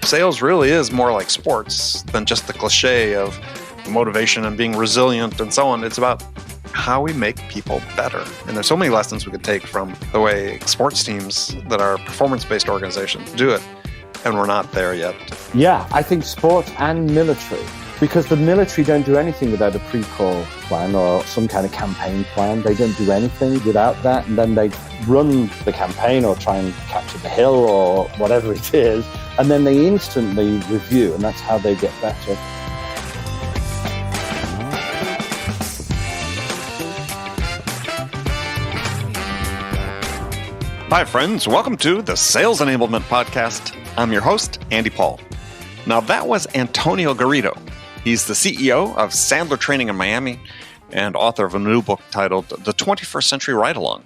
sales really is more like sports than just the cliche of motivation and being resilient and so on. It's about how we make people better. And there's so many lessons we could take from the way sports teams that are performance-based organizations do it. And we're not there yet. Yeah, I think sport and military, because the military don't do anything without a pre-call plan or some kind of campaign plan. They don't do anything without that. And then they run the campaign or try and capture the hill or whatever it is. And then they instantly review, and that's how they get better. Hi, friends. Welcome to the Sales Enablement Podcast. I'm your host, Andy Paul. Now, that was Antonio Garrido. He's the CEO of Sandler Training in Miami and author of a new book titled The 21st Century Ride-Along,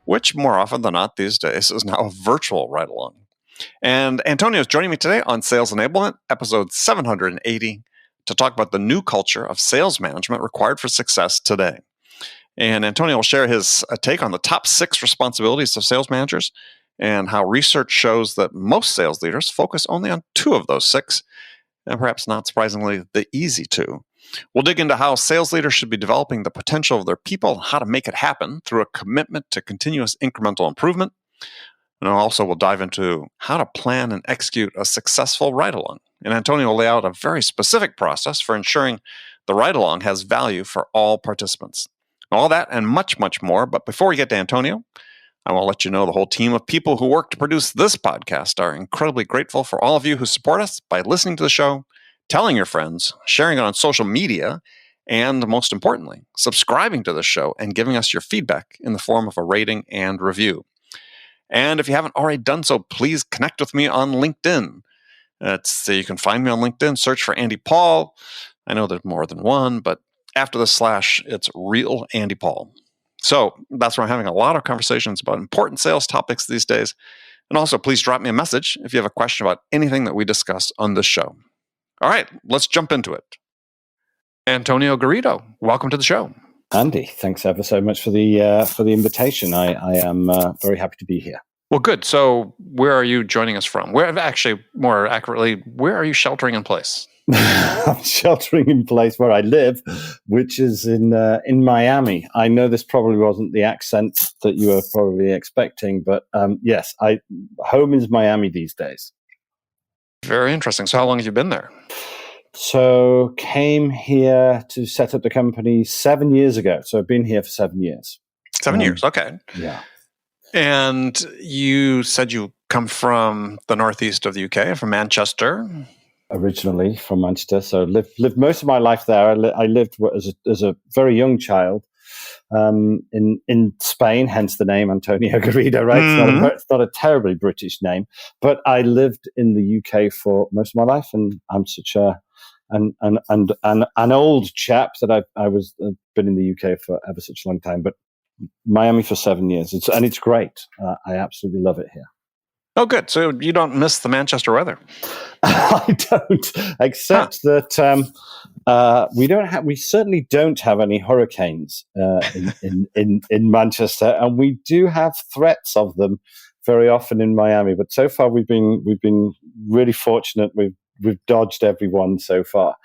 which more often than not these days is now a virtual ride-along. And Antonio is joining me today on Sales Enablement, episode 780, to talk about the new culture of sales management required for success today. And Antonio will share his take on the top 6 responsibilities of sales managers and how research shows that most sales leaders focus only on 2 of those 6, and perhaps not surprisingly, the easy 2. We'll dig into how sales leaders should be developing the potential of their people and how to make it happen through a commitment to continuous incremental improvement. And also we'll dive into how to plan and execute a successful ride-along. And Antonio will lay out a very specific process for ensuring the ride-along has value for all participants. All that and much, much more. But before we get to Antonio, I want to let you know the whole team of people who work to produce this podcast are incredibly grateful for all of you who support us by listening to the show, telling your friends, sharing it on social media, and most importantly, subscribing to the show and giving us your feedback in the form of a rating and review. And if you haven't already done so, please connect with me on LinkedIn. You can find me on LinkedIn, search for Andy Paul. I know there's more than one, but after the slash, it's real Andy Paul. So that's where I'm having a lot of conversations about important sales topics these days. And also, please drop me a message if you have a question about anything that we discuss on this show. All right, let's jump into it. Antonio Garrido, welcome to the show. Andy, thanks ever so much for the invitation. I am very happy to be here. Well, good. So where are you joining us from? More accurately, where are you sheltering in place? I'm sheltering in place where I live, which is in Miami. I know this probably wasn't the accent that you were probably expecting, but yes, home is Miami these days. Very interesting. So how long have you been there? So came here to set up the company 7 years ago. So I've been here for 7 years. 7 years. Okay. Yeah. And you said you come from the northeast of the UK, from Manchester. Originally from Manchester, so lived most of my life there. I lived as a very young child in Spain, hence the name Antonio Garrido. Right, mm-hmm. It's not a terribly British name, but I lived in the UK for most of my life, and I'm such an old chap that I've been in the UK for ever such a long time. But Miami for 7 years, it's great. I absolutely love it here. Oh, good. So you don't miss the Manchester weather? I don't, except that we certainly don't have any hurricanes in Manchester, and we do have threats of them very often in Miami. But so far, we've been really fortunate. We've dodged everyone so far.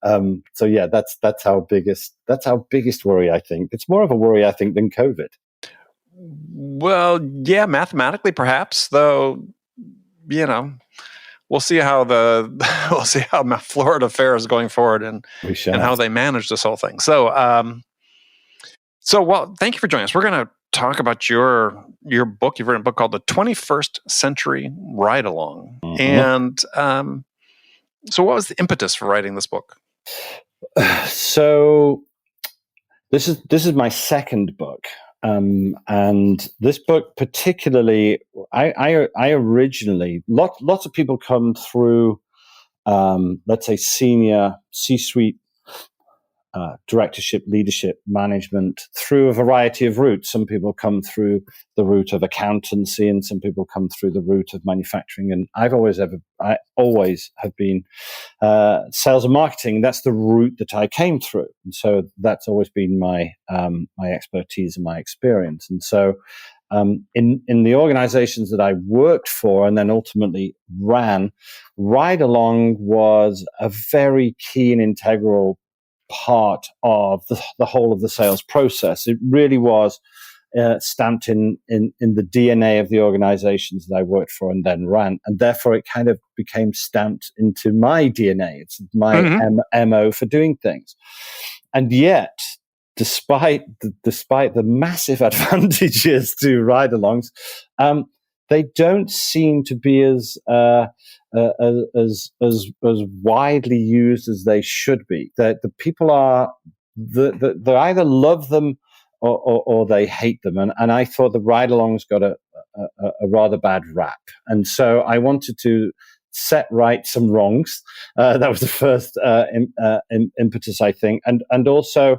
So yeah, that's our biggest worry. I think it's more of a worry, I think, than COVID. Well, yeah, mathematically, perhaps, though, we'll see how Florida fares going forward and how they manage this whole thing. So, well, thank you for joining us. We're going to talk about your book. You've written a book called The 21st Century Ride-Along. Mm-hmm. And so what was the impetus for writing this book? So this is my second book. And this book particularly, I originally, lots of people come through, let's say, senior C-suite directorship, leadership, management through a variety of routes. Some people come through the route of accountancy, and some people come through the route of manufacturing. And I always have been sales and marketing. That's the route that I came through, and so that's always been my expertise and my experience. And so in the organizations that I worked for and then ultimately ran, ride along was a very key and integral part of the whole of the sales process. It really was stamped in the DNA of the organizations that I worked for and then ran, and therefore it kind of became stamped into my DNA. It's my MO for doing things, and yet, despite the massive advantages to ride-alongs, they don't seem to be as widely used as they should be. The people are they either love them or they hate them, and I thought the ride-alongs got a rather bad rap, and so I wanted to set right some wrongs. That was the first impetus, I think, and also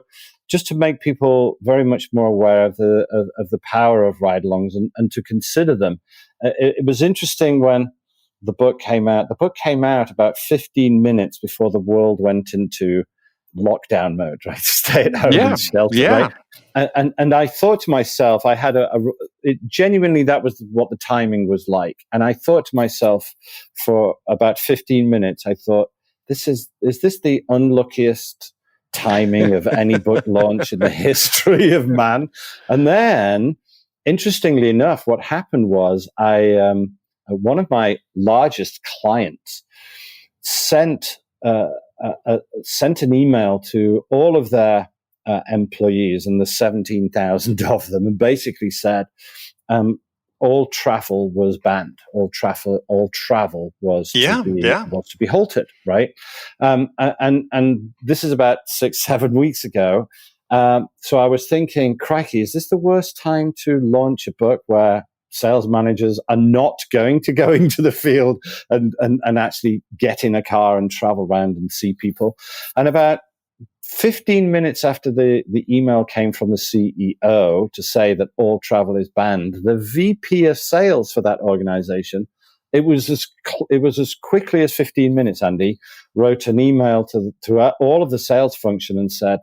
just to make people very much more aware of the power of ride-alongs and to consider them. It was interesting when the book came out. The book came out about 15 minutes before the world went into lockdown mode, right? Stay at home and shelter, right? And I thought to myself, I had genuinely, that was what the timing was like. And I thought to myself for about 15 minutes, I thought, is this the unluckiest timing of any book launch in the history of man? And then, interestingly enough, what happened was one of my largest clients sent an email to all of their employees, and the 17,000 of them, and basically said all travel was banned. All travel was to be halted. Right, and this is about 6-7 weeks ago. So I was thinking, crikey, is this the worst time to launch a book where sales managers are not going to go into the field and actually get in a car and travel around and see people? And about 15 minutes after the email came from the CEO to say that all travel is banned, the VP of sales for that organization, it was as quickly as 15 minutes, Andy, wrote an email to all of the sales function and said,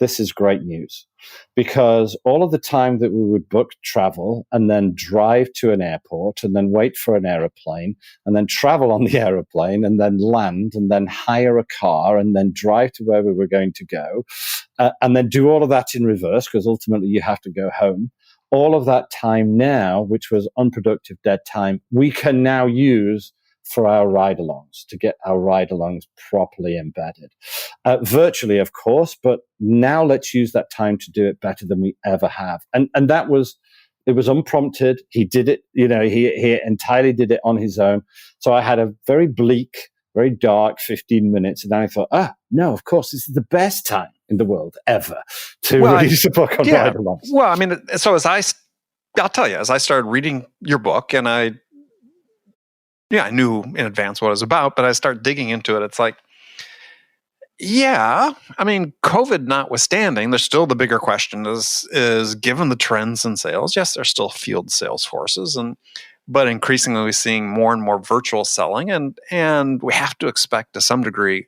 this is great news, because all of the time that we would book travel and then drive to an airport and then wait for an aeroplane and then travel on the aeroplane and then land and then hire a car and then drive to where we were going to go and then do all of that in reverse, because ultimately you have to go home. All of that time now, which was unproductive dead time, we can now use for our ride-alongs, to get our ride-alongs properly embedded. Virtually, of course, but now let's use that time to do it better than we ever have. And it was unprompted. He did it, he entirely did it on his own. So I had a very bleak, very dark 15 minutes. And then I thought, no, of course, this is the best time in the world ever to release a book on ride-alongs. Well, I mean, so I'll tell you, as I started reading your book, and I knew in advance what it was about, but I started digging into it. It's like, I mean, COVID notwithstanding, there's still the bigger question is given the trends in sales, yes, there's still field sales forces, but increasingly we're seeing more and more virtual selling, and we have to expect to some degree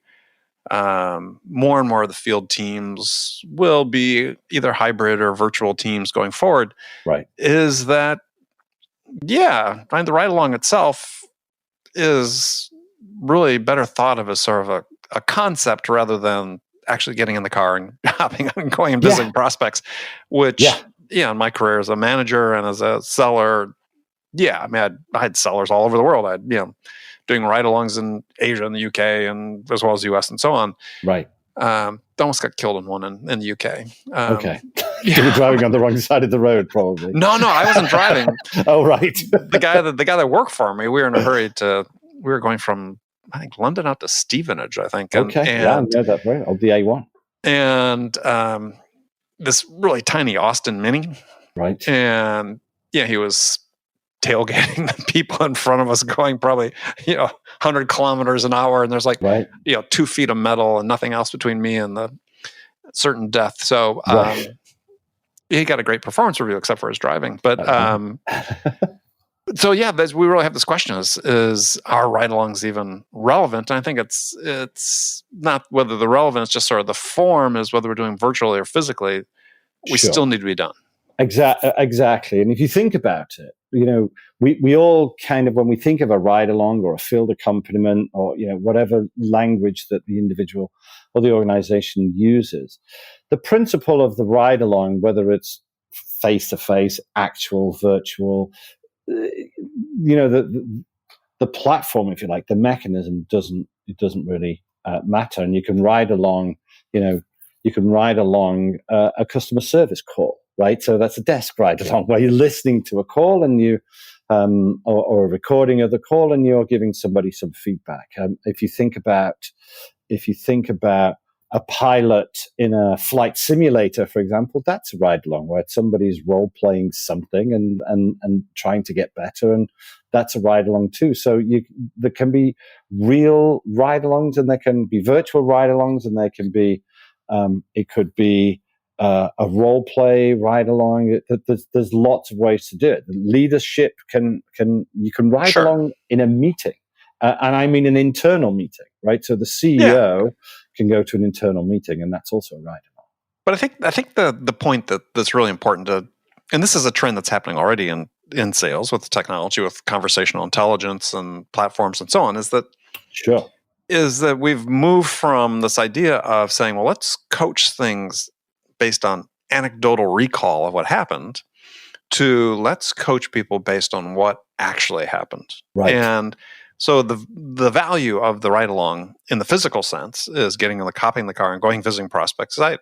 more and more of the field teams will be either hybrid or virtual teams going forward. Right. Is that, find the ride along itself is really better thought of as sort of a concept rather than actually getting in the car and hopping and going and visiting prospects, which, in my career as a manager and as a seller, I mean, I had sellers all over the world. I had, doing ride-alongs in Asia and the UK and as well as the US and so on. Right. Almost got killed in one in the UK. Okay. You were driving on the wrong side of the road, probably. No, I wasn't driving. Oh, right. The guy that worked for me, we were in a hurry we were going from, I think, London out to Stevenage, I think. Okay. I know that way. On the A1. And this really tiny Austin Mini. Right. And he was tailgating the people in front of us going probably 100 kilometers an hour, and there's 2 feet of metal and nothing else between me and the certain death. So he got a great performance review except for his driving, but so we really have this question: is our ride-alongs even relevant? And I think it's not whether the relevance, just sort of the form is whether we're doing virtually or physically. We still need to be done. Exactly. And if you think about it, we all kind of, when we think of a ride along or a field accompaniment or, whatever language that the individual or the organization uses, the principle of the ride along, whether it's face to face, actual, virtual, the platform, if you like, the mechanism doesn't really matter. And you can ride along, a customer service call, right? So that's a desk ride along where you're listening to a call and or a recording of the call, and you're giving somebody some feedback. If you think about a pilot in a flight simulator, for example, that's a ride along where somebody's role playing something and trying to get better, and that's a ride along too. So there can be real ride alongs, and there can be virtual ride alongs, and there can be it could be a role play ride along. There's lots of ways to do it. Leadership you can ride along in a meeting, and I mean an internal meeting, right? So the CEO can go to an internal meeting, and that's also a ride along. But I think the point that's really important and this is a trend that's happening already in sales with technology, with conversational intelligence and platforms and so on, is that we've moved from this idea of saying, well, let's coach things based on anecdotal recall of what happened, to let's coach people based on what actually happened. Right. And so the value of the ride along in the physical sense is getting in copying the car and going visiting prospects. I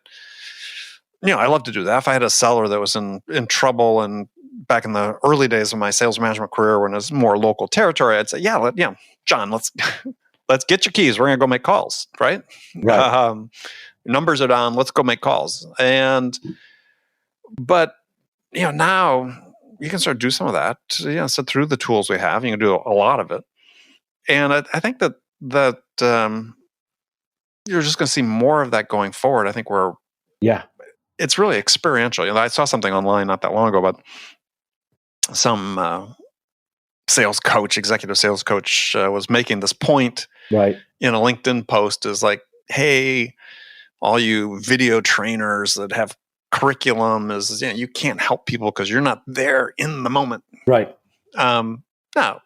love to do that. If I had a seller that was in trouble, and back in the early days of my sales management career when it was more local territory, I'd say, John, let's get your keys. We're going to go make calls, right? Numbers are down. Let's go make calls. But now you can start to do some of that. So through the tools we have, you can do a lot of it. And I think that you're just going to see more of that going forward. I think it's really experiential. I saw something online not that long ago about some executive sales coach was making this point in a LinkedIn post, is like, hey, all you video trainers that have curriculum, is you can't help people because you're not there in the moment. Right. Now,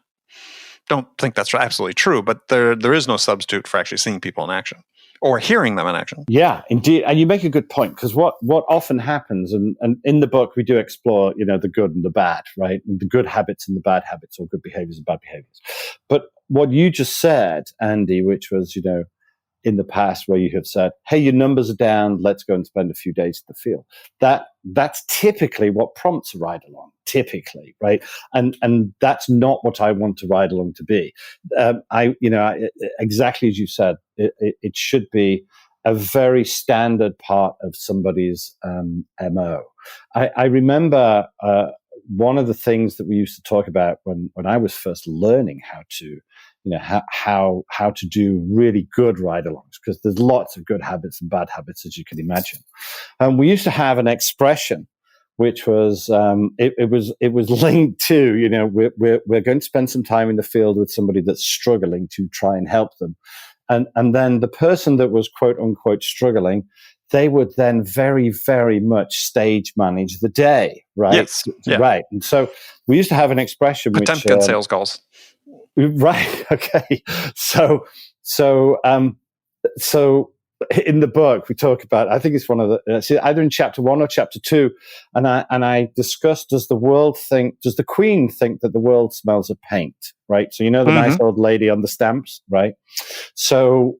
don't think that's absolutely true, but there is no substitute for actually seeing people in action or hearing them in action. Yeah, indeed. And you make a good point, because what often happens, and in the book we do explore, the good and the bad, right? And the good habits and the bad habits, or good behaviors and bad behaviors. But what you just said, Andy, which was, in the past where you have said, hey, your numbers are down, let's go and spend a few days in the field. That's typically what prompts a ride along, typically, right? And that's not what I want to ride along to be. Exactly as you said, it should be a very standard part of somebody's MO. I remember one of the things that we used to talk about when I was first learning how to how to do really good ride-alongs, because there's lots of good habits and bad habits, as you can imagine. And we used to have an expression which was it was linked to we're going to spend some time in the field with somebody that's struggling to try and help them, and then the person that was quote unquote struggling, they would then very, very much stage manage the day, right? Yes. Yeah. Right. And so we used to have an expression Potemkin sales calls. Right. Okay. So in the book we talk about, I think it's one of the either in chapter 1 or chapter 2, and I discussed, does the Queen think that the world smells of paint? Right. So the nice old lady on the stamps, right? So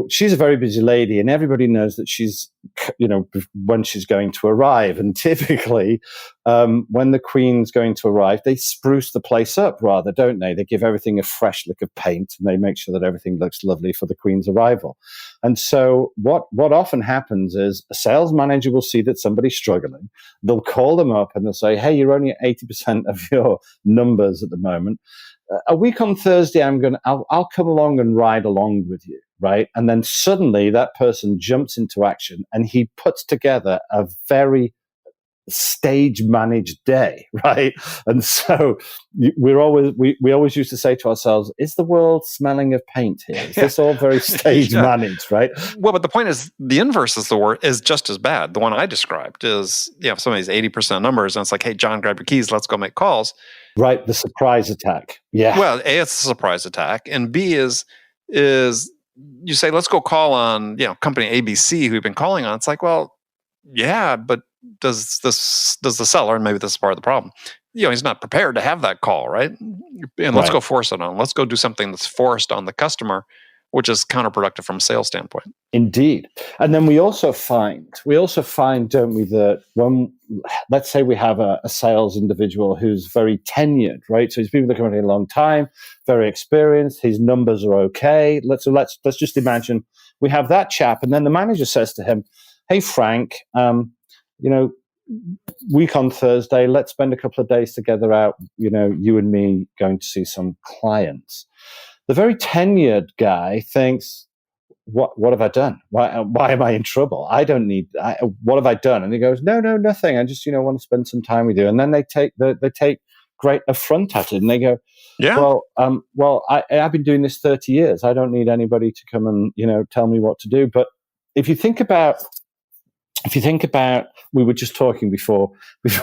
she's a very busy lady, and everybody knows that she's, when she's going to arrive. And typically, when the Queen's going to arrive, they spruce the place up rather, don't they? They give everything a fresh lick of paint, and they make sure that everything looks lovely for the Queen's arrival. And so what often happens is a sales manager will see that somebody's struggling. They'll call them up and they'll say, hey, you're only at 80% of your numbers at the moment. A week on Thursday, I'll come along and ride along with you, right? And then suddenly that person jumps into action, and he puts together a very stage managed day, right? And so we always used to say to ourselves, is the world smelling of paint here? Is this all very stage managed, right? Well, but the point is, the inverse is just as bad. The one I described is, if somebody's 80% numbers and it's like, hey, John, grab your keys, let's go make calls. Right, the surprise attack. Yeah. Well, A, it's a surprise attack, and B is you say, let's go call on, company ABC who you've been calling on. It's like, well, yeah, but does the seller, and maybe this is part of the problem, he's not prepared to have that call, right? And let's go force it on. Let's go do something that's forced on the customer, which is counterproductive from a sales standpoint. Indeed. And then we also find, don't we, that when, let's say we have a sales individual who's very tenured, right? So he's been with the company a long time, very experienced, his numbers are okay. Let's just imagine we have that chap, and then the manager says to him, hey, Frank, week on Thursday, let's spend a couple of days together out, you and me going to see some clients. The very tenured guy thinks, what have I done? Why am I in trouble? What have I done? And he goes, no, nothing. I just, want to spend some time with you. And then they take great affront at it, and they go, yeah, I've been doing this 30 years. I don't need anybody to come and, tell me what to do. But if you think about, we were just talking before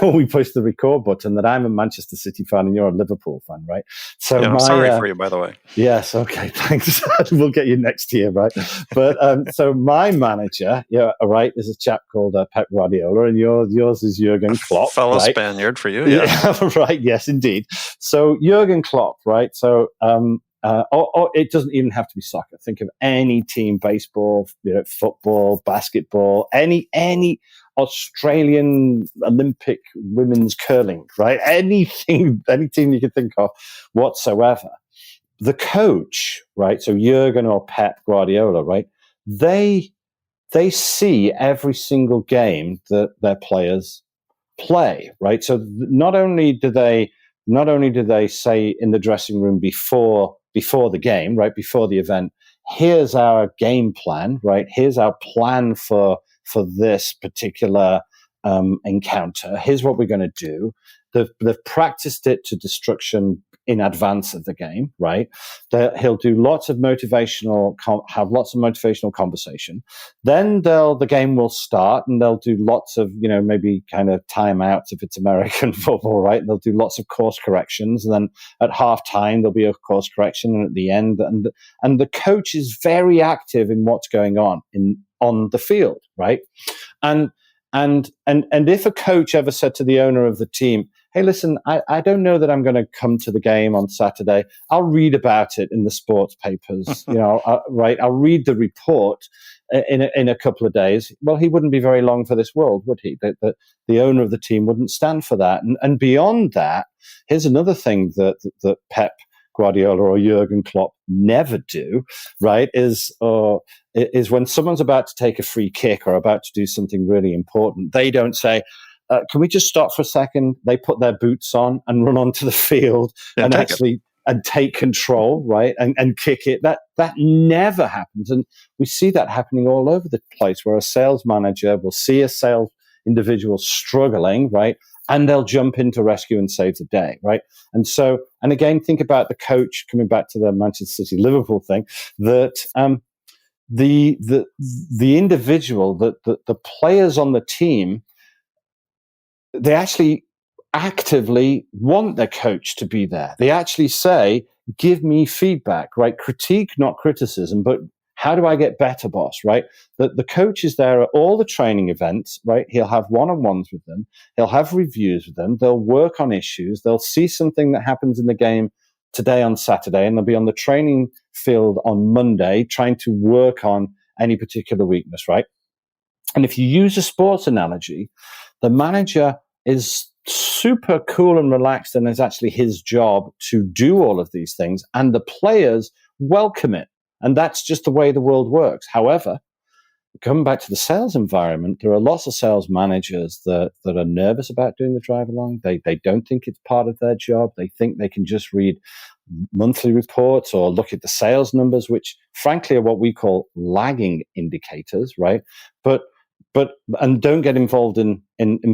we pushed the record button that I'm a Manchester City fan and you're a Liverpool fan, right? So I'm sorry for you, by the way. Yes, okay, thanks. We'll get you next year, right? But so my manager, right, is a chap called Pep Guardiola, and yours is Jurgen Klopp, fellow right? Spaniard for you, yeah. Right, yes, indeed. So Jurgen Klopp, right? So or it doesn't even have to be soccer. Think of any team: baseball, football, basketball, any Australian Olympic women's curling, right? Any team you can think of whatsoever. The coach, right? So Jurgen or Pep Guardiola, right? They see every single game that their players play, right? So not only do they say in the dressing room before the game, right, before the event, here's our game plan, right? Here's our plan for this particular encounter. Here's what we're going to do. They've practiced it to destruction in advance of the game, right? He'll do lots of motivational conversation. Then the game will start, and they'll do lots of, maybe kind of timeouts if it's American football, right? They'll do lots of course corrections, and then at halftime there'll be a course correction, and at the end, and the coach is very active in what's going on the field, right? And if a coach ever said to the owner of the team, hey, listen, I don't know that I'm going to come to the game on Saturday. I'll read about it in the sports papers, right? I'll read the report in a couple of days. Well, he wouldn't be very long for this world, would he? The owner of the team wouldn't stand for that. And beyond that, here's another thing that Pep Guardiola or Jurgen Klopp never do, right, is when someone's about to take a free kick or about to do something really important, they don't say, can we just stop for a second? They put their boots on and run onto the field and take control, right, and kick it. That never happens. And we see that happening all over the place, where a sales manager will see a sales individual struggling, right, and they'll jump in to rescue and save the day, right? And so, and again, think about the coach, coming back to the Manchester City Liverpool thing, that the individual, the players on the team, they actually actively want their coach to be there. They actually say, give me feedback, right? Critique, not criticism, but how do I get better, boss, right? The coach is there at all the training events, right? He'll have one-on-ones with them. He'll have reviews with them. They'll work on issues. They'll see something that happens in the game today on Saturday, and they'll be on the training field on Monday trying to work on any particular weakness, right? And if you use a sports analogy, the manager is super cool and relaxed, and it's actually his job to do all of these things, and the players welcome it. And that's just the way the world works. However, coming back to the sales environment, there are lots of sales managers that are nervous about doing the drive along. They don't think it's part of their job. They think they can just read monthly reports or look at the sales numbers, which frankly are what we call lagging indicators, right? But and don't get involved in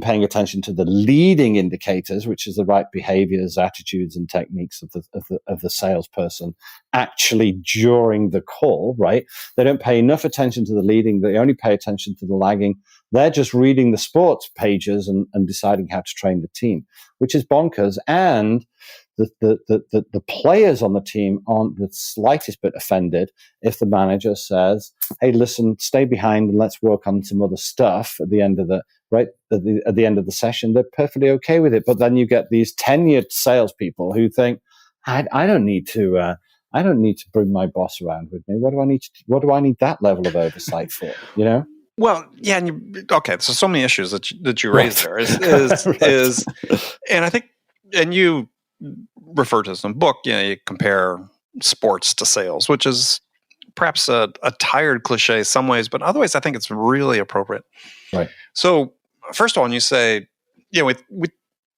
paying attention to the leading indicators, which is the right behaviors, attitudes, and techniques of the salesperson actually during the call, right? They don't pay enough attention to the leading. They only pay attention to the lagging. They're just reading the sports pages and deciding how to train the team, which is bonkers. And the players on the team aren't the slightest bit offended if the manager says, "Hey, listen, stay behind and let's work on some other stuff at the end of the end of the session." They're perfectly okay with it. But then you get these tenured salespeople who think, "I don't need to bring my boss around with me. What do I need that level of oversight for?" You know. Well, yeah, so many issues that you raised there is and I think, and you refer to this in the book, you compare sports to sales, which is perhaps a tired cliche in some ways, but in other ways I think it's really appropriate. Right. So first of all, when you say, we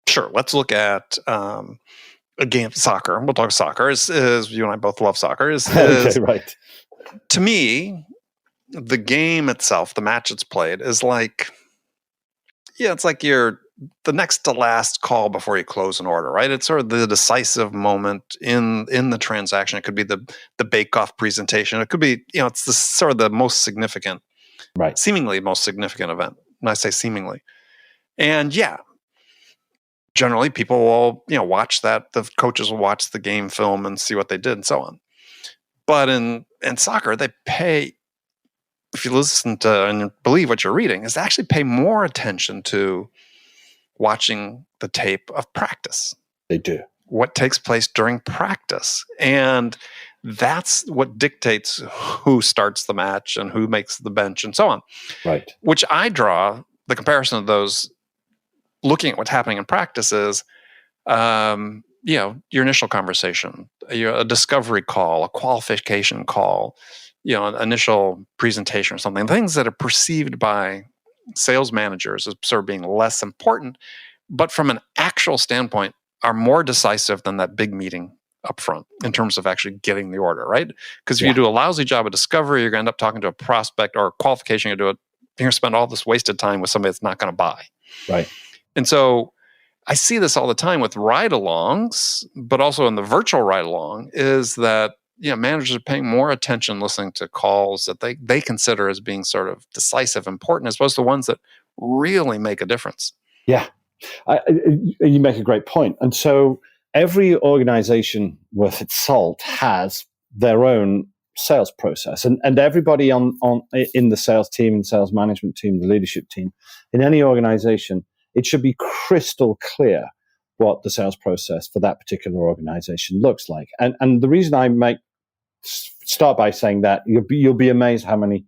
sure, let's look at a game of soccer. We'll talk soccer. Is you and I both love soccer. Okay, right. To me, the game itself, the match it's played, is like, it's like you're the next to last call before you close an order, right? It's sort of the decisive moment in the transaction. It could be the bake-off presentation. It could be, it's the sort of the most significant, right, seemingly most significant event. And I say seemingly. And generally people will, watch that. The coaches will watch the game film and see what they did and so on. But in soccer, they pay, if you listen to and believe what you're reading, is to actually pay more attention to watching the tape of practice. They do. What takes place during practice. And that's what dictates who starts the match and who makes the bench and so on. Right. Which I draw the comparison of those looking at what's happening in practice is, your initial conversation, a discovery call, a qualification call, an initial presentation or something, things that are perceived by sales managers as sort of being less important, but from an actual standpoint are more decisive than that big meeting up front in terms of actually getting the order, right? Because if you do a lousy job of discovery, you're going to end up talking to a prospect or a qualification, you're going to spend all this wasted time with somebody that's not going to buy. Right. And so I see this all the time with ride-alongs, but also in the virtual ride-along, is that managers are paying more attention listening to calls that they consider as being sort of decisive, important, as opposed to ones that really make a difference. Yeah, you make a great point. And so every organization worth its salt has their own sales process, and everybody in the sales team and sales management team, the leadership team, in any organization, it should be crystal clear what the sales process for that particular organization looks like. And the reason I start by saying that, you'll be amazed how many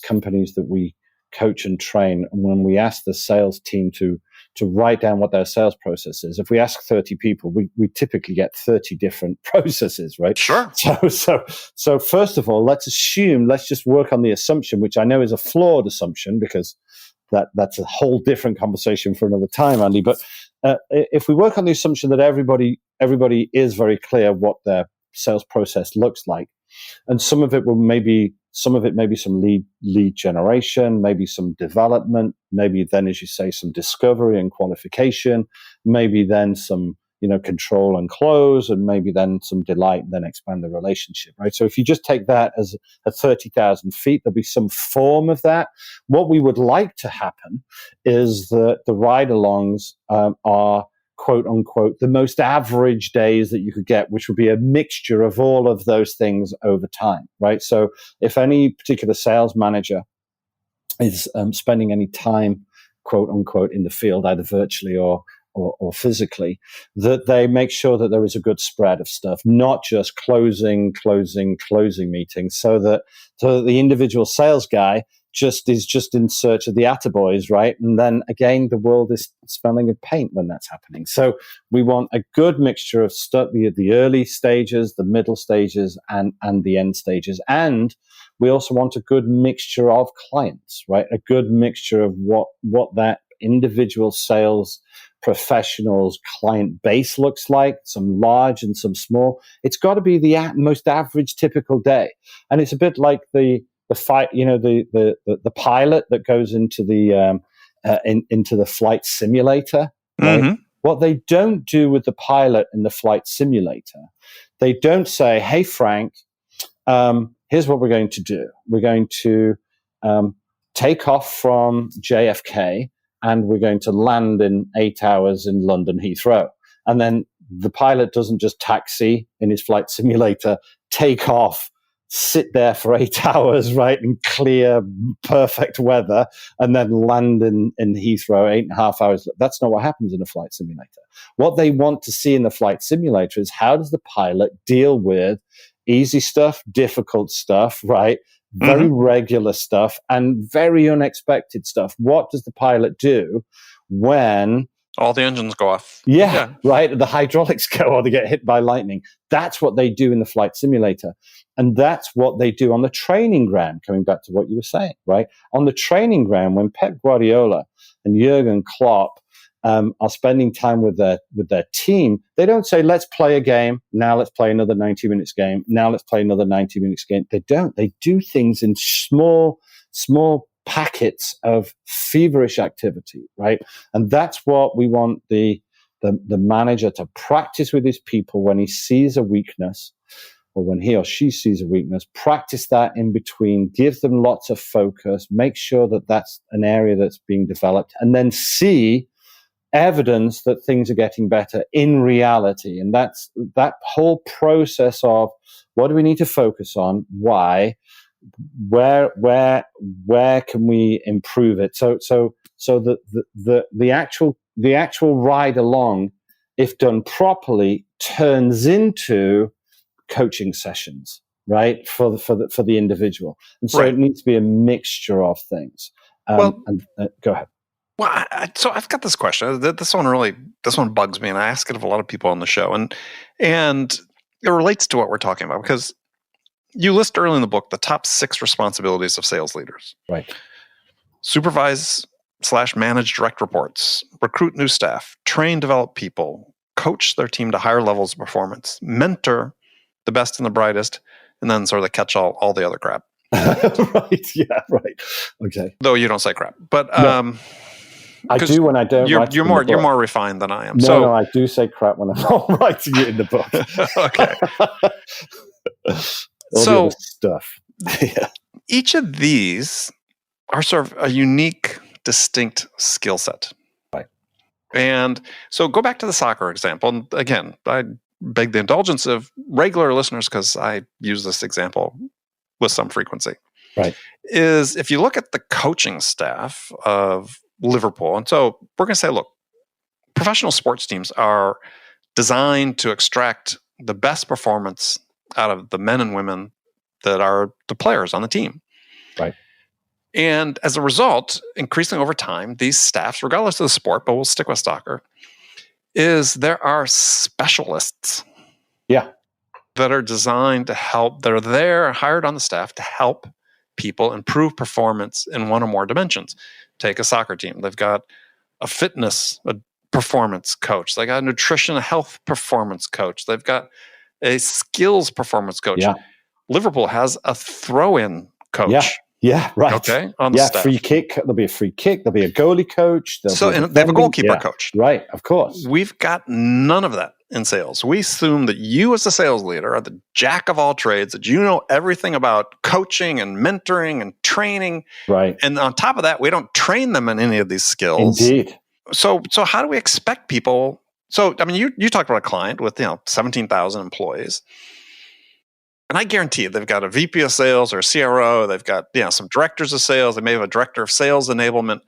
companies that we coach and train, and when we ask the sales team to write down what their sales process is, if we ask 30 people, we typically get 30 different processes, right? Sure. So first of all, let's just work on the assumption, which I know is a flawed assumption, because that's a whole different conversation for another time, Andy. But if we work on the assumption that everybody is very clear what their sales process looks like, and some of it may be some lead generation, maybe some development, maybe then, as you say, some discovery and qualification, maybe then some control and close, and maybe then some delight, and then expand the relationship, right? So if you just take that as at 30,000 feet, there'll be some form of that. What we would like to happen is that the ride-alongs are, quote unquote, the most average days that you could get, which would be a mixture of all of those things over time, right? So if any particular sales manager is spending any time, quote unquote, in the field, either virtually or physically, that they make sure that there is a good spread of stuff, not just closing meetings, so that the individual sales guy is just in search of the attaboys, right? And then again, the world is smelling of paint when that's happening. So we want a good mixture of stuff, the early stages, the middle stages, and the end stages. And we also want a good mixture of clients, right? A good mixture of what that individual sales professionals client base looks like, some large and some small. It's got to be the most average typical day. And it's a bit like the fight, the pilot that goes into the into the flight simulator, right? Mm-hmm. What they don't do with the pilot in the flight simulator, they don't say, "Hey, Frank, here's what we're going to do. We're going to take off from JFK and we're going to land in 8 hours in London Heathrow." And then the pilot doesn't just taxi in his flight simulator, take off, sit there for 8 hours, right, in clear, perfect weather, and then land in Heathrow 8.5 hours. That's not what happens in a flight simulator. What they want to see in the flight simulator is, how does the pilot deal with easy stuff, difficult stuff, right? Very regular stuff and very unexpected stuff. What does the pilot do when all the engines go off? Yeah, right. The hydraulics go or they get hit by lightning. That's what they do in the flight simulator. And that's what they do on the training ground, coming back to what you were saying, right? On the training ground, when Pep Guardiola and Jurgen Klopp are spending time with their team, they don't say, let's play a game. Now let's play another 90 minutes game. Now let's play another 90 minutes game. They don't. They do things in small packets of feverish activity, right? And that's what we want the manager to practice with his people when he sees a weakness, or when he or she sees a weakness. Practice that in between, give them lots of focus, make sure that that's an area that's being developed, and then see evidence that things are getting better in reality. And that's that whole process of, what do we need to focus on? Why? Where can we improve it? So the actual ride along, if done properly, turns into coaching sessions, right, for the individual. And so It needs to be a mixture of things. Go ahead. Well, so I've got this question. This one bugs me, and I ask it of a lot of people on the show, and it relates to what we're talking about, because you list early in the book the top 6 responsibilities of sales leaders. Right. Supervise/manage direct reports, recruit new staff, train, develop people, coach their team to higher levels of performance, mentor the best and the brightest, and then sort of catch all the other crap. Right. Yeah. Right. Okay. Though you don't say crap, but no. I do when I don't. You're more refined than I am. No, I do say crap when I'm not writing it in the book. Okay. All the other stuff. Yeah. Each of these are sort of a unique, distinct skill set. Right. And so go back to the soccer example. And again, I beg the indulgence of regular listeners, because I use this example with some frequency. Right. Is if you look at the coaching staff of Liverpool, and so we're going to say, look, professional sports teams are designed to extract the best performance out of the men and women that are the players on the team. Right. And as a result, increasingly over time, these staffs, regardless of the sport, but we'll stick with soccer, is there are specialists. Yeah. That are designed to help, that are there, hired on the staff to help people improve performance in one or more dimensions. Take a soccer team. They've got a performance coach. They got a nutrition, health performance coach. They've got a skills performance coach. Yeah. Liverpool has a throw-in coach. Yeah, right. Okay, on the staff. Free kick. There'll be a free kick. There'll be a goalie coach. And they have a goalkeeper coach. Right, of course. We've got none of that in sales. We assume that you as a sales leader are the jack of all trades, that you know everything about coaching and mentoring and training. Right. And on top of that, we don't train them in any of these skills. Indeed. So how do we expect people? So, I mean, you talked about a client with 17,000 employees. And I guarantee you they've got a VP of sales or a CRO. They've got some directors of sales. They may have a director of sales enablement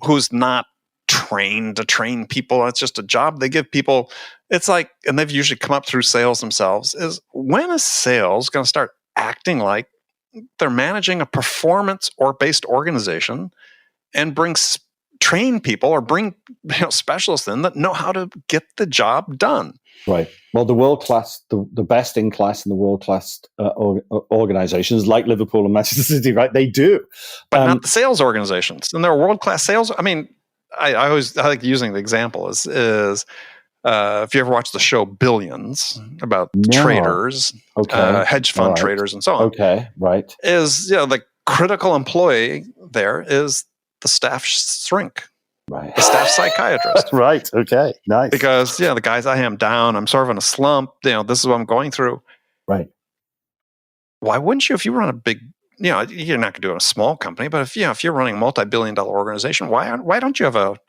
who's not trained to train people. It's just a job they give people. It's like, and they've usually come up through sales themselves, is when is sales going to start acting like they're managing a performance or based organization and train people or bring specialists in that know how to get the job done? Right. Well, the world class, the best in class and the world class organizations like Liverpool and Manchester City, right? They do, but not the sales organizations. And they're world class sales. I mean, I like using the example is if you ever watch the show Billions about No. traders, hedge fund traders, and so on. Okay, right. Is the critical employee there is the staff shrink, right? The staff psychiatrist, right? Okay, nice. Because the guys, I am down. I'm sort of in a slump. This is what I'm going through. Right. Why wouldn't you, if you run a big, you're not going to do it in a small company, but if you're running a multi-billion-dollar organization, why don't you have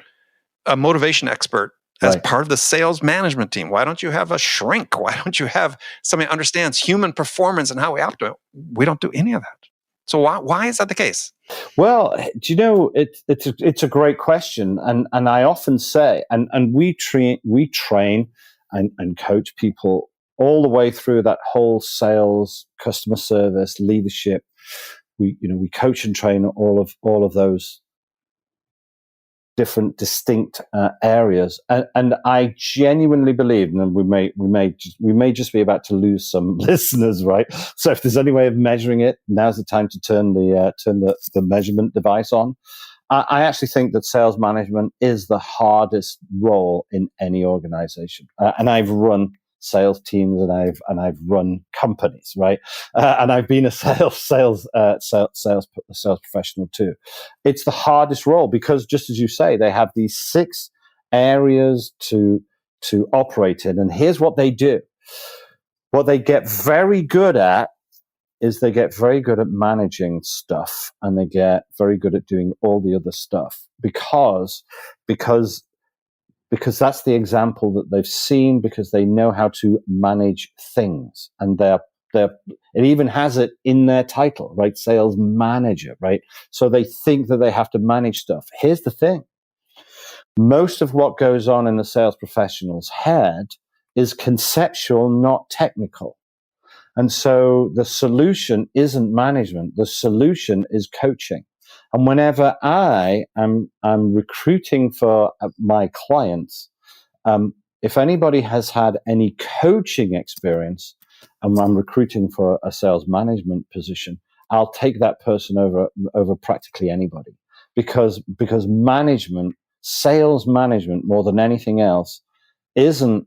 a motivation expert as part of the sales management team? Why don't you have a shrink? Why don't you have somebody who understands human performance and how we operate? We don't do any of that. So why is that the case? Well, do you know, it's a great question, and I often say, and we train and coach people all the way through that whole sales, customer service, leadership. We coach and train all of those different distinct areas, and I genuinely believe, and we may just be about to lose some listeners, right? So if there's any way of measuring it, now's the time to turn the measurement device on. I actually think that sales management is the hardest role in any organization, and I've run sales teams and I've run companies, right? And I've been a sales professional too. It's the hardest role because, just as you say, they have these 6 areas to operate in, and here's what they do. What they get very good at is they get very good at managing stuff, and they get very good at doing all the other stuff because that's the example that they've seen, because they know how to manage things, and it even has it in their title, right? Sales manager, right? So they think that they have to manage stuff. Here's the thing. Most of what goes on in the sales professional's head is conceptual, not technical. And so the solution isn't management. The solution is coaching. And whenever I am recruiting for my clients, if anybody has had any coaching experience and I'm recruiting for a sales management position, I'll take that person over practically anybody, because management, sales management, more than anything else, isn't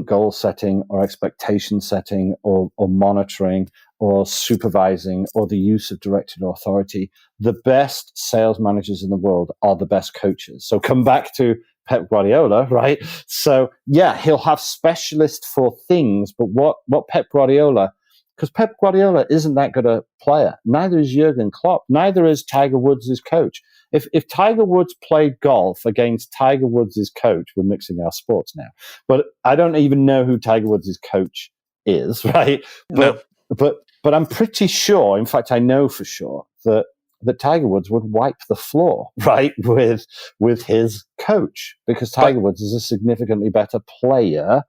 goal setting or expectation setting or monitoring or supervising or the use of directed authority. The best sales managers in the world are the best coaches. So come back to Pep Guardiola, right? So yeah, he'll have specialists for things, but what Pep Guardiola, because Pep Guardiola isn't that good a player. Neither is Jurgen Klopp. Neither is Tiger Woods' coach. If Tiger Woods played golf against Tiger Woods' coach, we're mixing our sports now, but I don't even know who Tiger Woods' coach is, right? But I'm pretty sure, in fact, I know for sure that Tiger Woods would wipe the floor, right, with his coach, because Tiger Woods is a significantly better player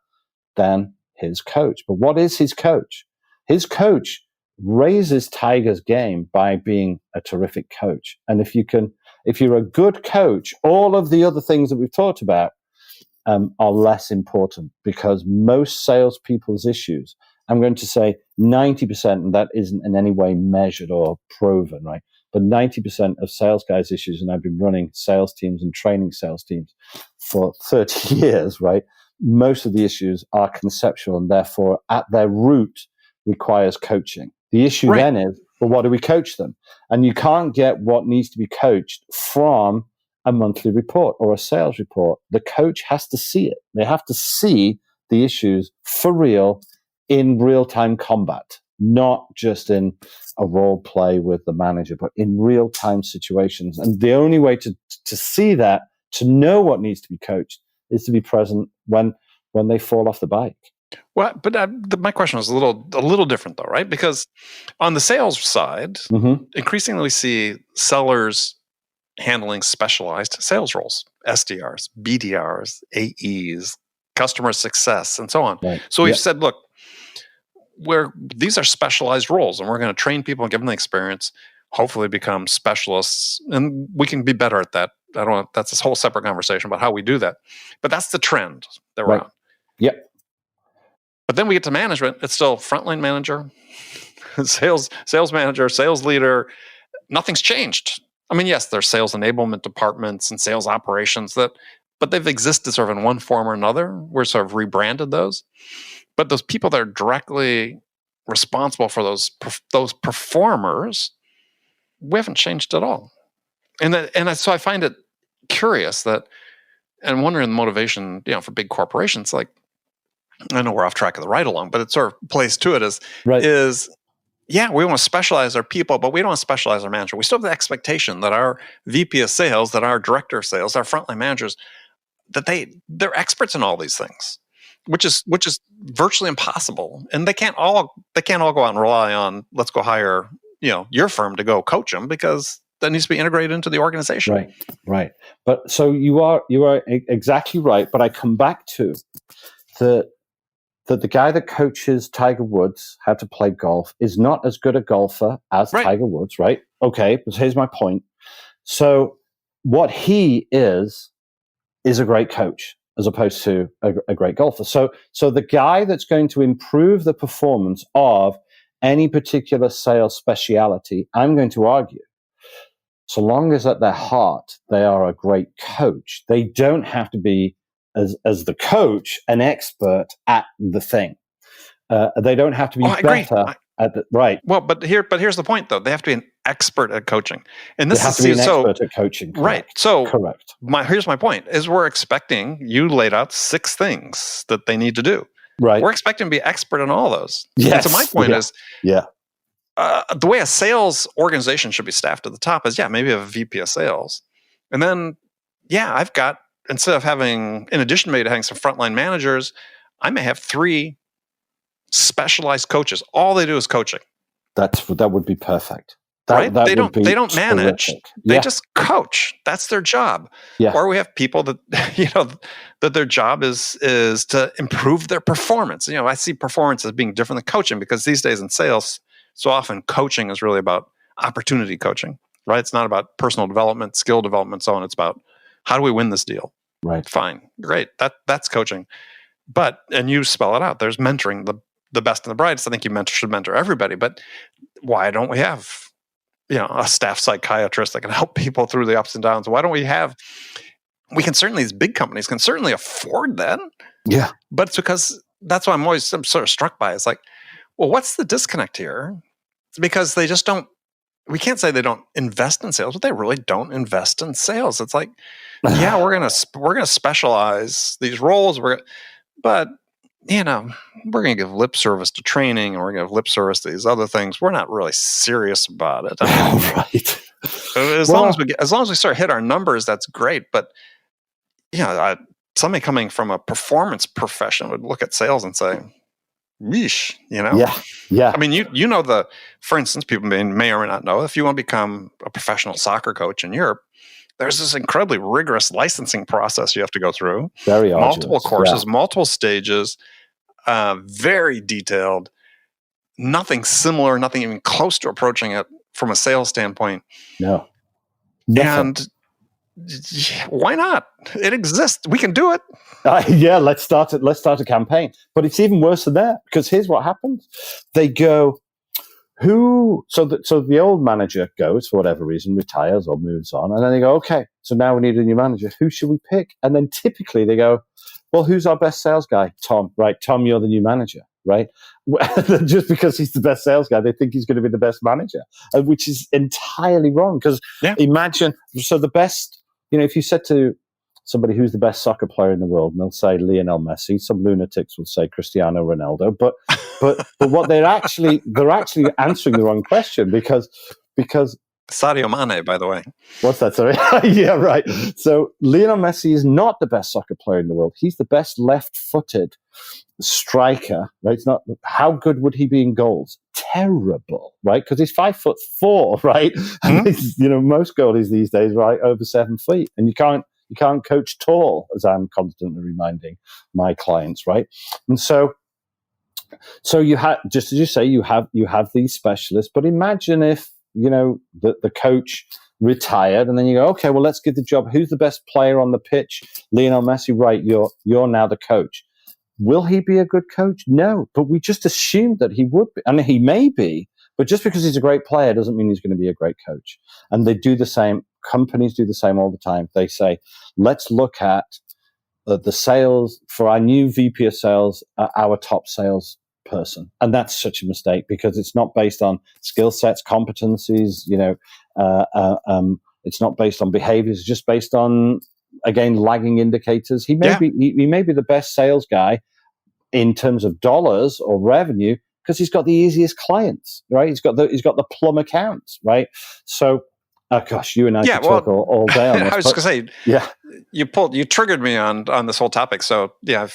than his coach. But what is his coach? His coach raises Tiger's game by being a terrific coach. And if you're a good coach, all of the other things that we've talked about are less important, because most salespeople's issues, I'm going to say 90%, and that isn't in any way measured or proven, right? But 90% of sales guys' issues, and I've been running sales teams and training sales teams for 30 years, right? Most of the issues are conceptual, and therefore at their root requires coaching. The issue then is, well, what do we coach them? And you can't get what needs to be coached from a monthly report or a sales report. The coach has to see it. They have to see the issues for real, in real-time combat, not just in a role play with the manager, but in real-time situations. And the only way to see that, to know what needs to be coached, is to be present when they fall off the bike. Well, but my question was a little different, though, right? Because on the sales side, increasingly we see sellers handling specialized sales roles, SDRs, BDRs, AEs, customer success, and so on. Right. So we've said, look, these are specialized roles, and we're going to train people and give them the experience, hopefully become specialists, and we can be better at that. That's a whole separate conversation about how we do that. But that's the trend that we're on. Yep. But then we get to management. It's still frontline manager, sales manager, sales leader. Nothing's changed. I mean, yes, there's sales enablement departments and sales operations that but they've existed sort of in one form or another. We're sort of rebranded those. But those people that are directly responsible for those performers, we haven't changed at all. So I find it curious that, and wondering the motivation, for big corporations, like, I know we're off track of the ride along, but it sort of plays to it is we want to specialize our people, but we don't want to specialize our manager. We still have the expectation that our VP of sales, that our director of sales, our frontline managers, that they're experts in all these things, which is virtually impossible. And they can't all go out and rely on, let's go hire, your firm to go coach them, because that needs to be integrated into the organization. Right. But so you are exactly right. But I come back to that the guy that coaches Tiger Woods how to play golf is not as good a golfer as Tiger Woods, right? Okay, but here's my point. So what he is a great coach as opposed to a great golfer. So the guy that's going to improve the performance of any particular sales speciality, I'm going to argue, so long as at their heart they are a great coach, they don't have to be, as the coach, an expert at the thing. They don't have to be better at the right. Well, but here's the point, though. They have to be an expert at coaching, and this have to be an expert at coaching. Correct. Right. So correct. Here's my point: is we're expecting, you laid out 6 things that they need to do. Right. We're expecting to be expert in all those. Yes. And so my point is, the way a sales organization should be staffed at the top is, maybe a VP of sales, and then I've got, instead of having, in addition to maybe having some frontline managers, I may have 3 specialized coaches. All they do is coaching. That would be perfect. Right? They don't manage. Terrific. They just coach. That's their job. Yeah. Or we have people that that their job is to improve their performance. I see performance as being different than coaching, because these days in sales, so often coaching is really about opportunity coaching, right? It's not about personal development, skill development, so on. It's about, how do we win this deal? Right. Fine. Great. That's coaching. But, and you spell it out, there's mentoring, the best and the brightest. I think you should mentor everybody. But why don't we have, a staff psychiatrist that can help people through the ups and downs? Why don't we have, these big companies can certainly afford that. Yeah. But it's because, that's why I'm sort of struck by it. It's like, well, what's the disconnect here? It's because they just don't, we can't say they don't invest in sales, but they really don't invest in sales. It's like, we're gonna specialize these roles. But we're gonna give lip service to training, and we're gonna give lip service to these other things. We're not really serious about it. Right. As long as we start hit our numbers, that's great. But somebody coming from a performance profession would look at sales and say, "Yeesh," Yeah. I mean, for instance, people may or may not know, if you want to become a professional soccer coach in Europe, there's this incredibly rigorous licensing process you have to go through. Very arduous. Multiple courses, multiple stages, very detailed. Nothing similar, nothing even close to approaching it from a sales standpoint. No. And why not? It exists. We can do it. Let's start a campaign. But it's even worse than that, because here's what happens. They go, so the old manager goes, for whatever reason, retires or moves on, and then they go, okay, so now we need a new manager. Who should we pick? And then typically they go, well, who's our best sales guy? Tom. Right, Tom, you're the new manager, right? Just because he's the best sales guy, they think he's going to be the best manager, which is entirely wrong. Because imagine, so the best, if you said to somebody who's the best soccer player in the world, and they'll say Lionel Messi, some lunatics will say Cristiano Ronaldo, but what they're actually answering the wrong question, because Sadio Mane, by the way. What's that? Sorry. Yeah, right. So Lionel Messi is not the best soccer player in the world. He's the best left-footed striker, right? It's not. How good would he be in goals? Terrible, right? Because he's 5'4", right? And most goalies these days, right, over 7 feet, and you can't coach tall, as I'm constantly reminding my clients, right? And so you have, just as you say, you have these specialists. But imagine if the coach retired, and then you go, okay, well, let's give the job. Who's the best player on the pitch? Lionel Messi, right? You're now the coach. Will he be a good coach? No, but we just assumed that he would be. I mean, he may be, but just because he's a great player doesn't mean he's going to be a great coach. And they do the same. Companies do the same all the time. They say, let's look at the sales for our new VP of sales, our top sales person. And that's such a mistake because it's not based on skill sets, competencies, it's not based on behaviors, it's just based on, again, lagging indicators. He may be the best sales guy in terms of dollars or revenue because he's got the easiest clients, right? He's got the plum accounts, right? So, gosh, you and I could talk all day on this. I was just going to say, you triggered me on this whole topic. So yeah,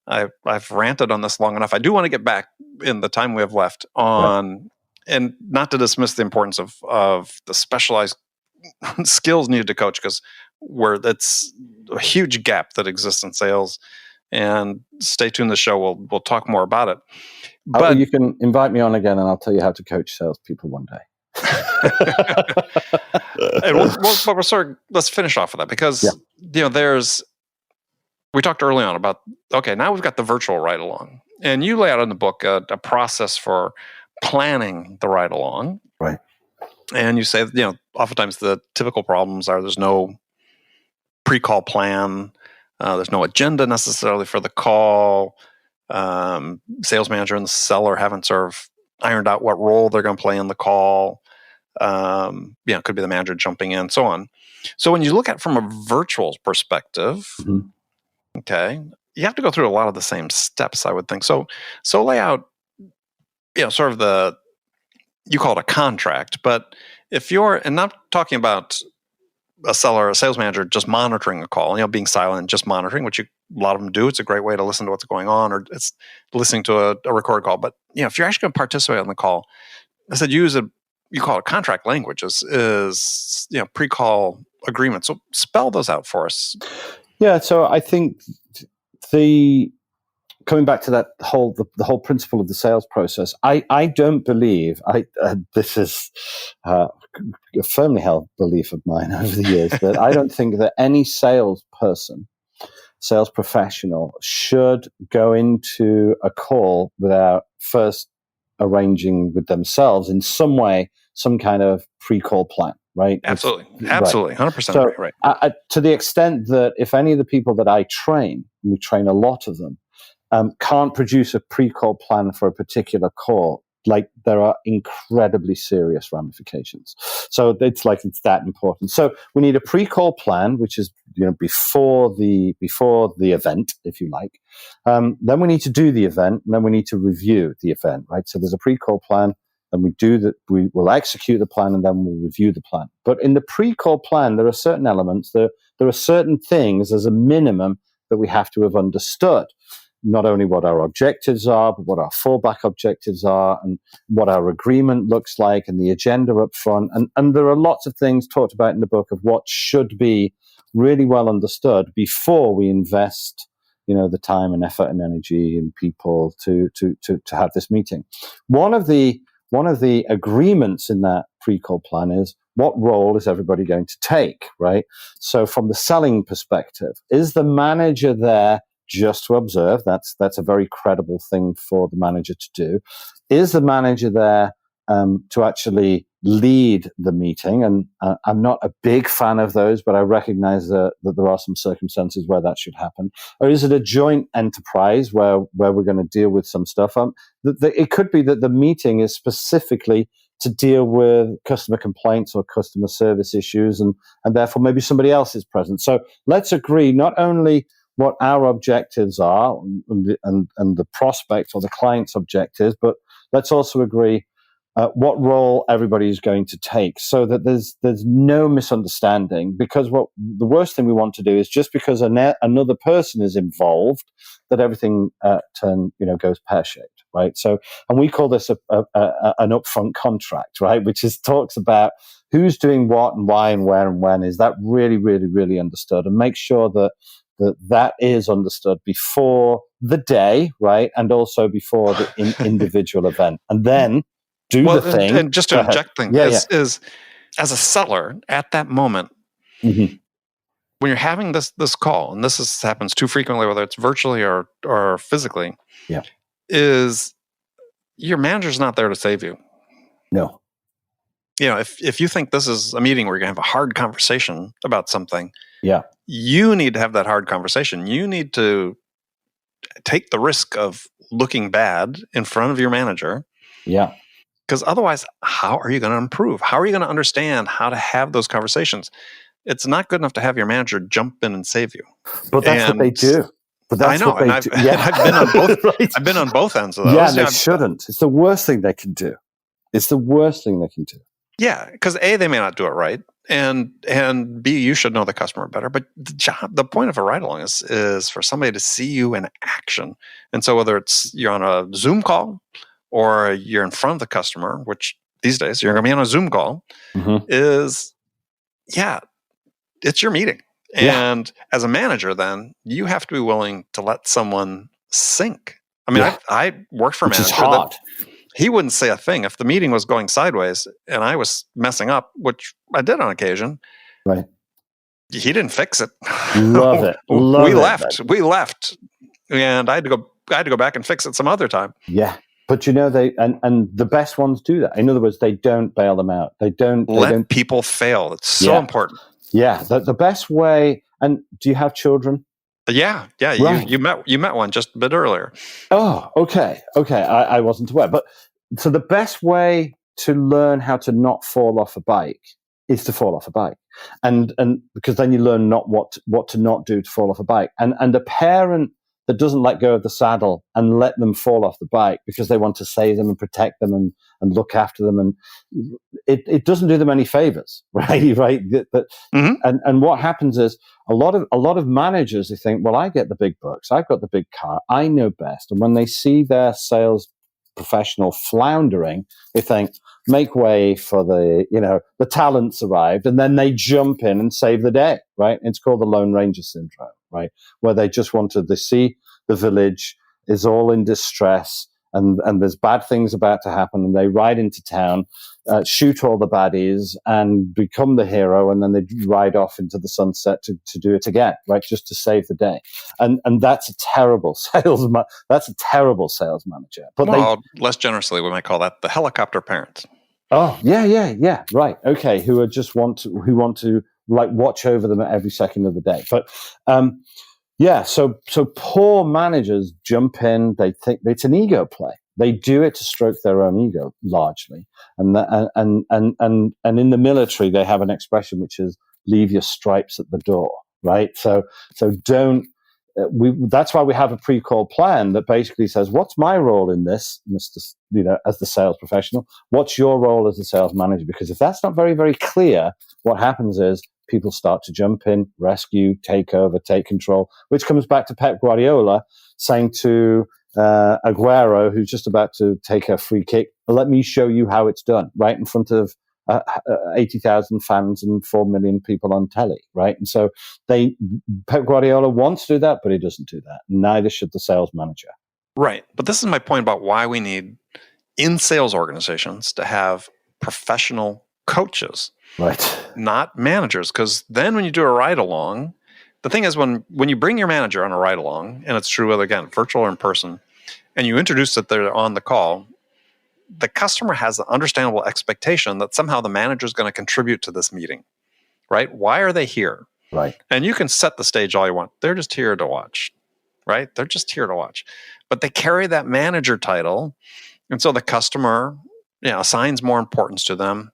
I've ranted on this long enough. I do want to get back in the time we have left on, and not to dismiss the importance of the specialized skills needed to coach, because that's a huge gap that exists in sales. And stay tuned to the show. We'll talk more about it. But you can invite me on again, and I'll tell you how to coach salespeople one day. And let's finish off with that, because we talked early on about, okay, now we've got the virtual ride along, and you lay out in the book a process for planning the ride along, right? And you say, oftentimes the typical problems are there's no pre-call plan. There's no agenda necessarily for the call. Sales manager and the seller haven't sort of ironed out what role they're going to play in the call. It could be the manager jumping in, so on. So when you look at it from a virtual perspective, okay, you have to go through a lot of the same steps, I would think. So lay out, sort of you call it a contract, but if you're, and not talking about a seller, a sales manager just monitoring a call, being silent, just monitoring, which a lot of them do. It's a great way to listen to what's going on, or it's listening to a recorded call. But if you're actually going to participate on the call, I said you call it contract language is pre-call agreement. So spell those out for us. Yeah, so I think coming back to that the whole principle of the sales process, I don't believe this is a firmly held belief of mine over the years that I don't think that any sales professional should go into a call without first arranging with themselves in some way some kind of pre-call plan, right? Absolutely, 100% right. To the extent that if any of the people that I train, and we train a lot of them, can't produce a pre-call plan for a particular call, like there are incredibly serious ramifications. So it's that important. So we need a pre-call plan, which is before the event, if you like. Then we need to do the event, and then we need to review the event, right? So there's a pre-call plan, and we will execute the plan, and then we'll review the plan. But in the pre-call plan, there are certain elements, there are certain things as a minimum that we have to have understood. Not only what our objectives are, but what our fallback objectives are, and what our agreement looks like, and the agenda up front. And there are lots of things talked about in the book of what should be really well understood before we invest, the time and effort and energy and people to have this meeting. One of the agreements in that pre-call plan is what role is everybody going to take, right? So from the selling perspective, is the manager there just to observe? That's a very credible thing for the manager to do. Is the manager there to actually lead the meeting? And I'm not a big fan of those, but I recognize that there are some circumstances where that should happen. Or is it a joint enterprise where we're going to deal with some stuff? It could be that the meeting is specifically to deal with customer complaints or customer service issues, and therefore maybe somebody else is present. So let's agree not only what our objectives are and the prospect or the client's objectives, but let's also agree what role everybody is going to take, so that there's no misunderstanding. Because the worst thing we want to do is just because another person is involved, that everything goes pear-shaped, right? So, and we call this an upfront contract, right? Which talks about who's doing what and why and where and when. Is that really, really, really understood? And make sure that is understood before the day, right? And also before the individual event. And then the thing. And just to inject things, is as a seller at that moment, when you're having this call, and happens too frequently, whether it's virtually or physically, is your manager's not there to save you. No. If you think this is a meeting where you're going to have a hard conversation about something, Yeah. You need to have that hard conversation. You need to take the risk of looking bad in front of your manager. Yeah. Because otherwise, how are you going to improve? How are you going to understand how to have those conversations? It's not good enough to have your manager jump in and save you. But that's what they do. But that's I know, what they do. Yeah. I've been on both. Right. I've been on both ends of those. Yeah, they shouldn't. It's the worst thing they can do. It's the worst thing they can do. Yeah, because A, they may not do it right, and B, you should know the customer better. But the point of a ride along is for somebody to see you in action. And so whether it's you're on a Zoom call or you're in front of the customer, which these days you're going to be on a Zoom call, it's your meeting. And as a manager, then you have to be willing to let someone sink. I mean, I worked for a manager that he wouldn't say a thing if the meeting was going sideways and I was messing up, which I did on occasion. Right. He didn't fix it. Love it. We left, and I had to go back and fix it some other time. Yeah. But they and the best ones do that. In other words, they don't bail them out. They don't let people fail. It's so important. Yeah. The best way. And do you have children? Yeah. Right. You met one just a bit earlier. Oh, okay. I wasn't aware. But so the best way to learn how to not fall off a bike is to fall off a bike, and because then you learn not what to not do to fall off a bike. And a parent that doesn't let go of the saddle and let them fall off the bike because they want to save them and protect them and look after them, and it doesn't do them any favors, right? And what happens is a lot of managers, they think, well, I get the big bucks, I've got the big car, I know best, and when they see their sales professional floundering, they think, make way for the talents arrived, and then they jump in and save the day, right? It's called the Lone Ranger syndrome, right? Where they just they see the village is all in distress and there's bad things about to happen, and they ride into town, shoot all the baddies and become the hero, and then they ride off into the sunset to do it again, right? Just to save the day. And that's a terrible that's a terrible sales manager. But less generously, we might call that the helicopter parents. Oh, yeah. Right. Okay. Who want to like watch over them at every second of the day. But, so poor managers jump in. They think it's an ego play. They do it to stroke their own ego largely. And in the military, they have an expression which is leave your stripes at the door. Right. So don't, that's why we have a pre-call plan that basically says, what's my role in this, Mr. As the sales professional? What's your role as the sales manager? Because if that's not very, very clear, what happens is people start to jump in, rescue, take over, take control, which comes back to Pep Guardiola saying to Aguero, who's just about to take a free kick, let me show you how it's done, right in front of 80,000 fans and 4 million people on telly, right? And so Pep Guardiola wants to do that, but he doesn't do that. Neither should the sales manager. Right. But this is my point about why we need in sales organizations to have professional coaches, right? Not managers. Because then when you do a ride along, the thing is when you bring your manager on a ride along, and it's true whether, again, virtual or in person, and you introduce that they're on the call, the customer has an understandable expectation that somehow the manager is going to contribute to this meeting, right? Why are they here? Right. And you can set the stage all you want. They're just here to watch, right? They're just here to watch. But they carry that manager title. And so the customer, assigns more importance to them,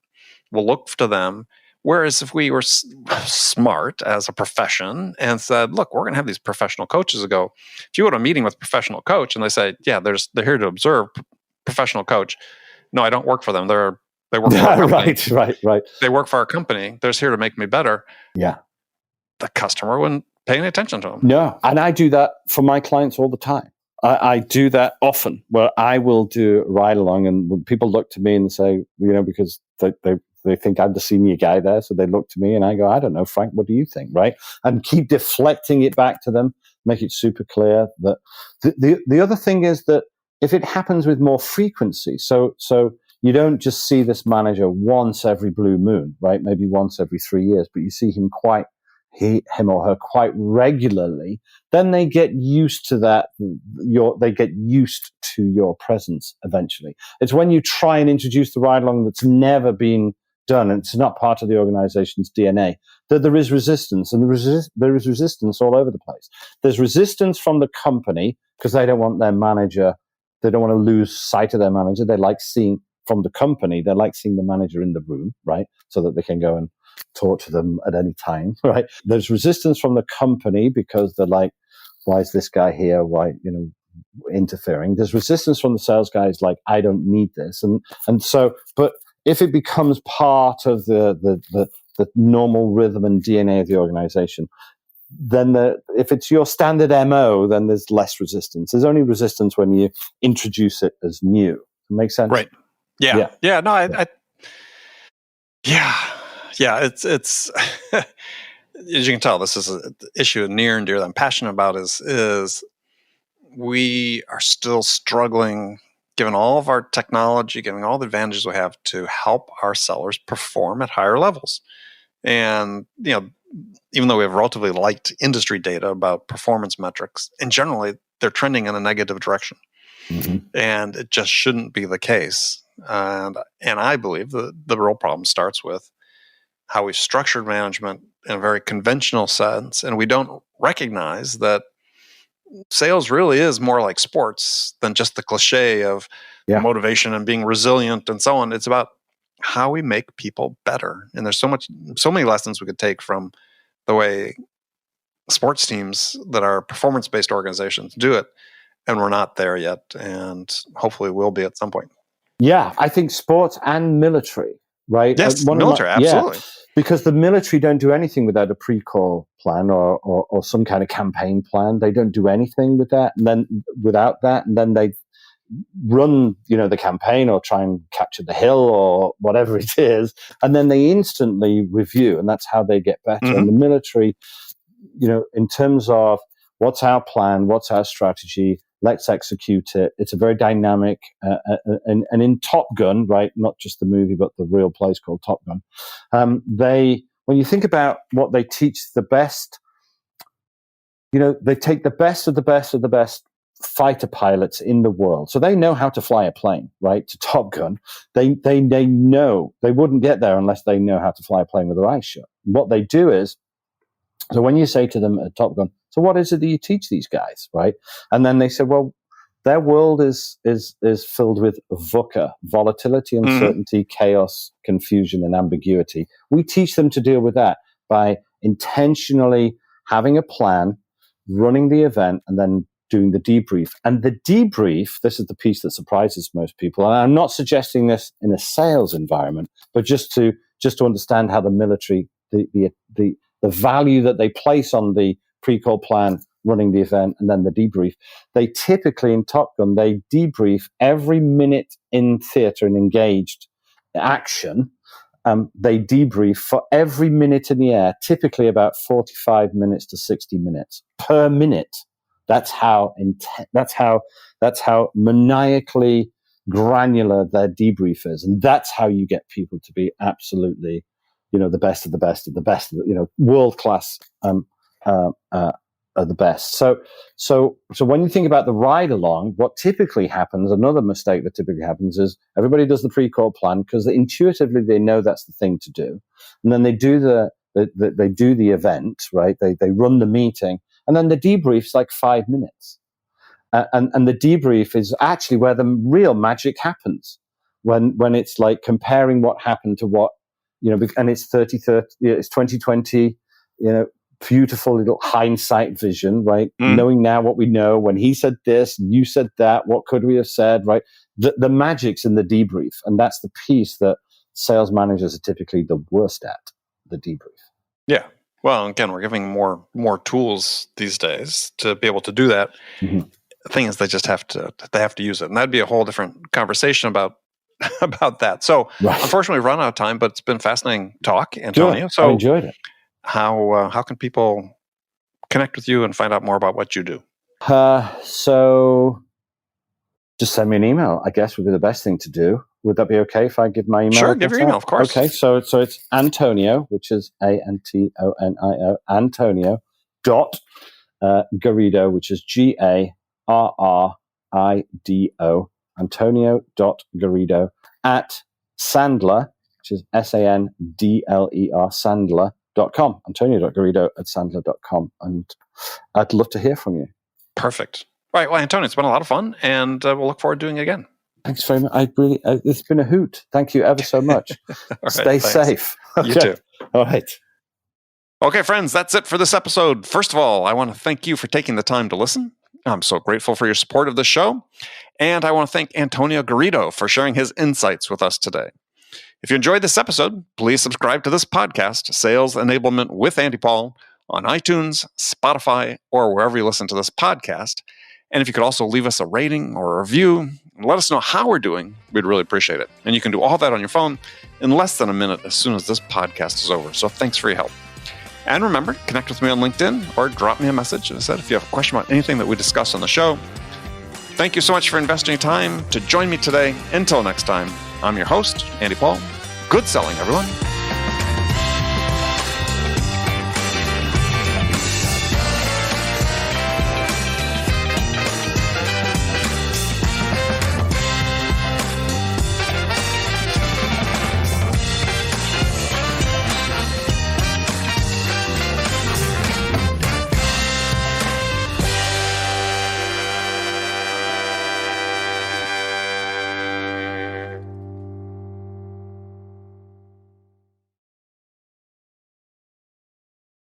will look to them. Whereas if we were smart as a profession and said, look, we're going to have these professional coaches go, if you go to a meeting with a professional coach and they say, they're here to observe, professional coach. No, I don't work for them. They work for our company. Right. They work for our company. They're here to make me better. Yeah. The customer wouldn't pay any attention to them. No. And I do that for my clients all the time. I do that often where I will do a ride along and people look to me and say, because they think I'm the senior guy there. So they look to me and I go, I don't know, Frank, what do you think? Right. And keep deflecting it back to them, make it super clear that the other thing is that if it happens with more frequency, so you don't just see this manager once every blue moon, right? Maybe once every 3 years, but you see him or her quite regularly, then they get used to that. They get used to your presence eventually. It's when you try and introduce the ride along that's never been done, and it's not part of the organization's DNA, that there is resistance, and there is resistance all over the place. There's resistance from the company because they don't want their manager, they don't want to lose sight of their manager. They like seeing from the company, they like seeing the manager in the room, right? So that they can go and talk to them at any time, right? There's resistance from the company because they're like, why is this guy here? Why, interfering? There's resistance from the sales guys like, I don't need this. And so, but if it becomes part of the normal rhythm and DNA of the organization, then if it's your standard MO, then there's less resistance. There's only resistance when you introduce it as new. Does it make sense? Right. Yeah. No, it's as you can tell, this is an issue near and dear that I'm passionate about is we are still struggling, given all of our technology, given all the advantages we have, to help our sellers perform at higher levels. And, even though we have relatively light industry data about performance metrics, and generally they're trending in a negative direction. Mm-hmm. And it just shouldn't be the case. And I believe the real problem starts with how we've structured management in a very conventional sense, and we don't recognize that sales really is more like sports than just the cliche of motivation and being resilient and so on. It's about how we make people better. And there's so many lessons we could take from the way sports teams that are performance-based organizations do it. And we're not there yet. And hopefully we'll be at some point. Yeah, I think sports and military, right? Yes, military, absolutely. Yeah, because the military don't do anything without a pre-call plan or some kind of campaign plan. They don't do anything with that, and then without that, and then they run, the campaign or try and capture the hill or whatever it is, and then they instantly review, and that's how they get better. Mm-hmm. And the military, in terms of what's our plan, what's our strategy, let's execute it. It's a very dynamic, and in Top Gun, right? Not just the movie, but the real place called Top Gun. When you think about what they teach the best, they take the best of the best of the best fighter pilots in the world. So they know how to fly a plane, right? To Top Gun. They know they wouldn't get there unless they know how to fly a plane with their eyes shut. What they do is, so when you say to them at Top Gun, so what is it that you teach these guys, right? And then they said, well, their world is filled with VUCA, volatility, uncertainty, chaos, confusion, and ambiguity. We teach them to deal with that by intentionally having a plan, running the event, and then doing the debrief. And the debrief, this is the piece that surprises most people. And I'm not suggesting this in a sales environment, but just to understand how the military, the value that they place on the pre-call plan, running the event, and then the debrief. They typically, in Top Gun, they debrief every minute in theater and engaged action. They debrief for every minute in the air, typically about 45 minutes to 60 minutes per minute. That's how maniacally granular their debrief is, and that's how you get people to be absolutely, the best of the best of the best, world class. Are the best. So when you think about the ride along, what typically happens, another mistake that typically happens is everybody does the pre-call plan because intuitively they know that's the thing to do, and then they do they do the event, right? They run the meeting, and then the debrief's like 5 minutes, and the debrief is actually where the real magic happens when it's like comparing what happened to what, and it's 30, it's 2020, beautiful little hindsight vision, right? Knowing now what we know, when he said this, you said that, what could we have said, right? The magic's in the debrief, and that's the piece that sales managers are typically the worst at, the debrief. Yeah. Well, again, we're giving more tools these days to be able to do that. Mm-hmm. The thing is, they just have to use it, and that'd be a whole different conversation about that. So, Unfortunately, we've run out of time, but it's been fascinating talk, Antonio. Sure. I enjoyed it. How can people connect with you and find out more about what you do? So just send me an email, I guess, would be the best thing to do. Would that be okay if I give my email? Sure, give your email, of course. Okay, so it's Antonio, which is Antonio, Antonio Garrido, which is GARRIDO, Antonio.Garrido at Sandler, which is Sandler, Sandler.com, Antonio.Garrido@Sandler.com. And I'd love to hear from you. Perfect. All right. Well, Antonio, it's been a lot of fun, and we'll look forward to doing it again. Thanks very much. It's been a hoot. Thank you ever so much. Stay safe. Okay. You too. All right. Okay, friends, that's it for this episode. First of all, I want to thank you for taking the time to listen. I'm so grateful for your support of the show. And I want to thank Antonio Garrido for sharing his insights with us today. If you enjoyed this episode, please subscribe to this podcast, Sales Enablement with Andy Paul, on iTunes, Spotify, or wherever you listen to this podcast. And if you could also leave us a rating or a review and let us know how we're doing, we'd really appreciate it. And you can do all that on your phone in less than a minute as soon as this podcast is over. So thanks for your help. And remember, connect with me on LinkedIn or drop me a message. As I said, if you have a question about anything that we discussed on the show. Thank you so much for investing time to join me today. Until next time, I'm your host, Andy Paul. Good selling, everyone.